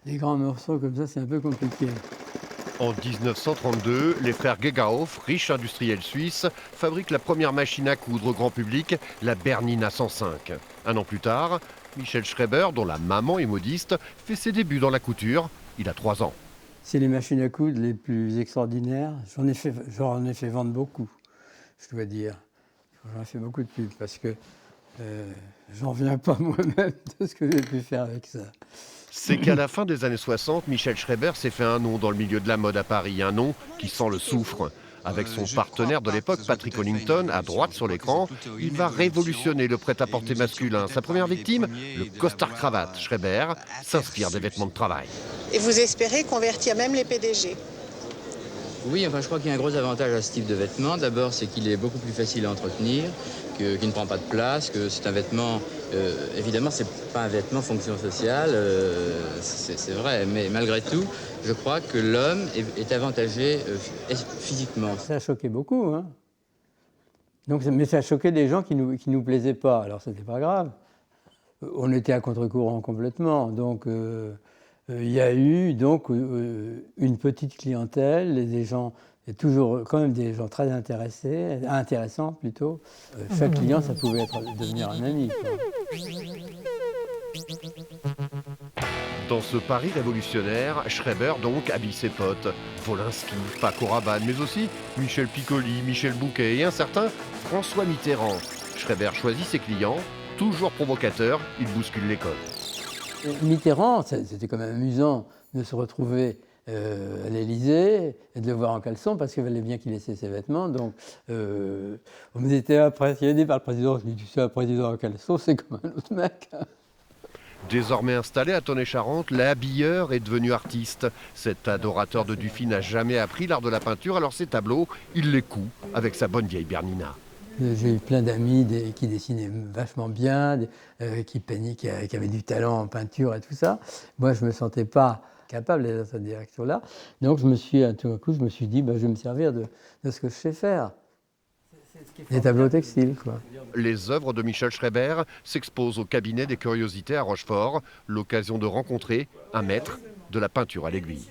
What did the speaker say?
Les grands morceaux comme ça, c'est un peu compliqué. En 1932, les frères Gegauf, riches industriels suisses, fabriquent la première machine à coudre au grand public, la Bernina 105. Un an plus tard, Michel Schreiber, dont la maman est modiste, fait ses débuts dans la couture. Il a 3 ans. C'est les machines à coudre les plus extraordinaires. J'en ai fait vendre beaucoup, je dois dire. J'en ai fait beaucoup de pubs parce que j'en viens pas moi-même de ce que j'ai pu faire avec ça. C'est qu'à la fin des années 60, Michel Schreiber s'est fait un nom dans le milieu de la mode à Paris, un nom qui sent le soufre. Avec son partenaire de l'époque, Patrick Hollington, à droite sur l'écran, il va révolutionner le prêt-à-porter masculin. Sa première victime, le costard-cravate. Schreiber s'inspire des vêtements de travail. Et vous espérez convertir même les PDG? Oui, enfin, je crois qu'il y a un gros avantage à ce type de vêtement. D'abord, c'est qu'il est beaucoup plus facile à entretenir, qu'il ne prend pas de place, que c'est un vêtement... évidemment, c'est pas un vêtement fonction sociale, c'est vrai, mais malgré tout, je crois que l'homme est avantagé physiquement. Ça a choqué beaucoup, hein. Donc, mais ça a choqué des gens qui nous plaisaient pas. Alors, c'était pas grave. On était à contre-courant complètement. Donc, il y a eu donc une petite clientèle, et des gens, et toujours quand même des gens très intéressants plutôt. Chaque client, ça pouvait devenir un ami, quoi. Dans ce Paris révolutionnaire, Schreiber donc habille ses potes. Volinsky, Paco Rabanne, mais aussi Michel Piccoli, Michel Bouquet et un certain François Mitterrand. Schreiber choisit ses clients, toujours provocateur, il bouscule les codes. Mitterrand, c'était quand même amusant de se retrouver à l'Élysée et de le voir en caleçon parce qu'il fallait bien qu'il laissait ses vêtements. Donc, on était impressionnés par le président. Je dis, tu sais, un président en caleçon, c'est comme un autre mec. Désormais installé à Tonnay-Charente, l'habilleur est devenu artiste. Cet adorateur de Dufy n'a jamais appris l'art de la peinture, alors ses tableaux, il les coud avec sa bonne vieille Bernina. J'ai eu plein d'amis qui dessinaient vachement bien, qui peignaient, qui avaient du talent en peinture et tout ça. Moi, je ne me sentais pas capable d'aller dans cette direction-là. Donc, tout d'un coup, je me suis dit, je vais me servir de ce que je sais faire. Des tableaux textiles, quoi. Les œuvres de Michel Schreiber s'exposent au cabinet des curiosités à Rochefort, l'occasion de rencontrer un maître de la peinture à l'aiguille.